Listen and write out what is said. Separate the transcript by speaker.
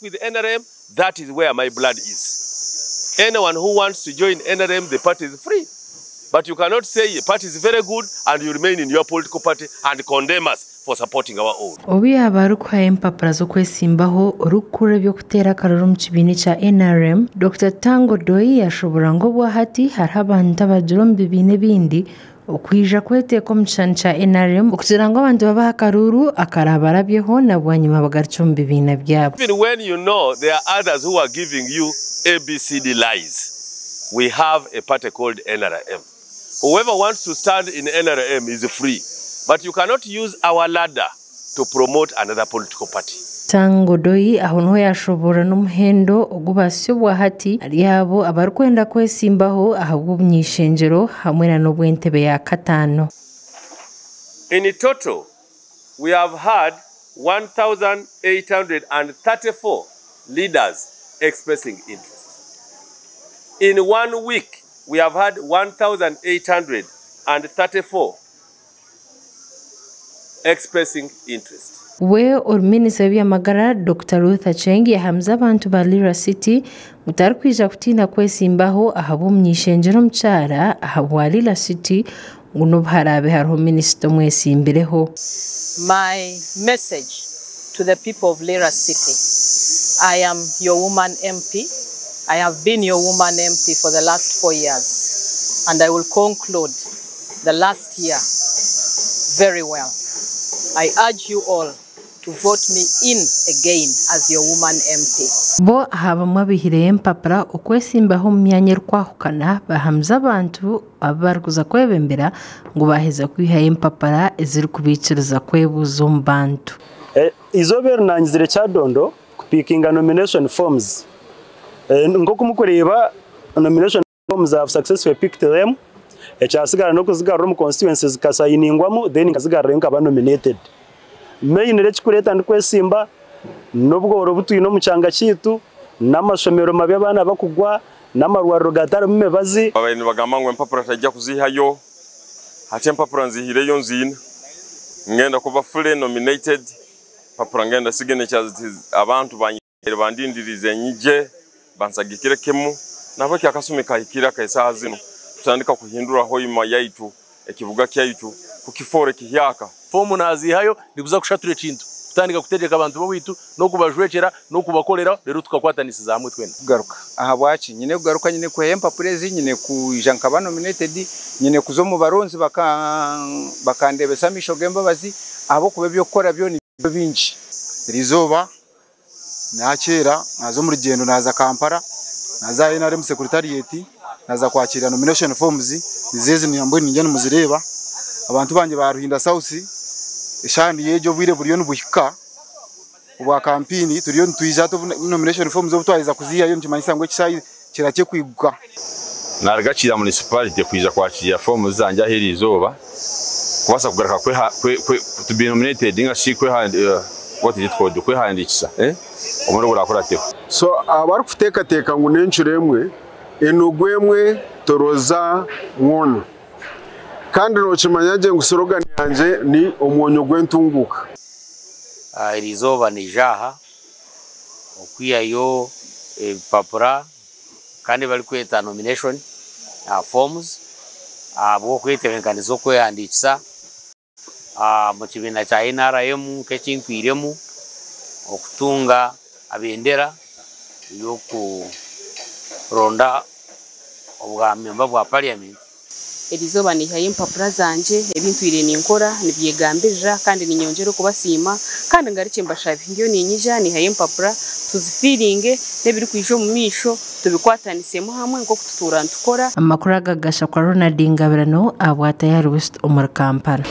Speaker 1: With NRM, that is where my blood is. Anyone who wants to join NRM, the party is free. But you cannot say a party is very good and you remain in your political party and condemn us for supporting our own.
Speaker 2: Obi abarukwa empapura zo kwesimbaho urukure byo kutera karuru mu kibini cha NRM. Dr. Tango Doi yashobora ngo bwahati hari abantu abajurombe bine bindi okwija kweteka mu cyana cha NRM kugira ngo abantu babaha karuru akarabarabyeho nabwanyuma bagaricombe bina byabo.
Speaker 1: Even when you know there are others who are giving you ABCD lies, we have a party called NRM. Whoever wants to stand in NRM is free, but you cannot use our ladder to promote another political party.
Speaker 2: Tango Doi ahono yashobora n'umuhendo ogubasyo bwahati ariabo abarkwenda kwesimbaho ahabw'ubunyishengero hamwe na n'obwentebe ya katano.
Speaker 1: In total, we have had 1,834 leaders expressing interest. In 1 week, we have had 1,834 expressing interest.
Speaker 2: We Minister by'amagara Dr. Ruth Aceng yahamza abantu ba Lira City mutarkwija kutina kwesimbaho ahabumnyishengero mchara ahabwa Lira City nguno bharabe hariho Minister mwesimbireho.
Speaker 3: My message to the people of Lira City: I am your woman MP. I have been your woman MP for the last 4 years, and I will conclude the last year very well. I urge you all to vote me in again as your woman MP.
Speaker 2: Bo habamwe bihire empapura okwesimbaho mu myanya kwahukana bahamza abantu abarguza kwebembera ngo baheza kwiha empapura eziri kubiciriza kwebuzo mu bantu.
Speaker 4: Izobera nangizire cyadondo kupikinga nomination forms. Ngo kumukureba nomination forms have successfully picked them. Echasigara no kuzigara mu constituencies kasayiningwamo then kazigara renka ba nominated. Meyinere chikureta ndikwesimba nobwo butuyi no mucanga kitu n'amashomero mabi abana bakugwa n'amarwaro gatara mumebazi
Speaker 1: abantu bagamangwe empapura tajya kuzihayo hati empapura nzihireyo nzina ngenda kuba fully nominated papura ngenda signature abantu bandindirize nyije bansagikirekemu nabaki akasumika hikira kaisa zino tutandika kuhindura hoima yaitu ekivuga kyaitu kukifore kihyaka
Speaker 5: fomu nazihayo nikuza kushature kintu tutandika kutegeka abantu bowitu no kubajwekera no kubakolera rero tukakwatanisa zamwe twenda
Speaker 6: kugaruka aha bwaci nyine kugaruka nyine ku empapure nyine ku jankaba nominated nyine kuzo mu baronzi bakandebesa misho gembabazi abo kube byo gukora byo ni binji rizoba nakera nazo mu rugendo naza Kampala naza NRM secretariat naza kwakira nomination forms nizeze nyambo ninjye muzireba abantu banje baruhinda South ishani yejo bwire buriyo n'ubuhika ubwa campaign turiyo ntwiza to nomination forms zo butwariza kuziya yo ntimanisa ngo kisayi kirake kwigwa
Speaker 1: naragacira municipality kwiza kwakira forms zanje aheri izoba kubasa kugaruka to be nominated inga shikwe what is it called kwehandikisa umuri burakora teko
Speaker 7: so abari kuteka ngo nencuremwe enugwemwe toroza nwono kandi nokimanyage ngo slogan yanje ni omwonyo gwentunguka
Speaker 8: irizoba ni jaha okwiyayo papura kandi bali kweta nomination forms abo kweterenkanizo kweyandikisa mu kibina cya NRM kekinkwiremu okutunga abendera yo kuronda obwamemba bwa parliament.
Speaker 3: Erizoba ni haye impapura zanje ebintu irene nkora nibyegambirira kandi ninyongera kubasima kandi ngarice mbashabi ngiyo ninyija ni haye impapura tuzifiringe nebiri kwijo mu misho tubikwatanisemo hamwe ngo kututura ntukora
Speaker 2: amakuru agagasha kwa Ronald Ngabirano abwata ya West Omar Kampala.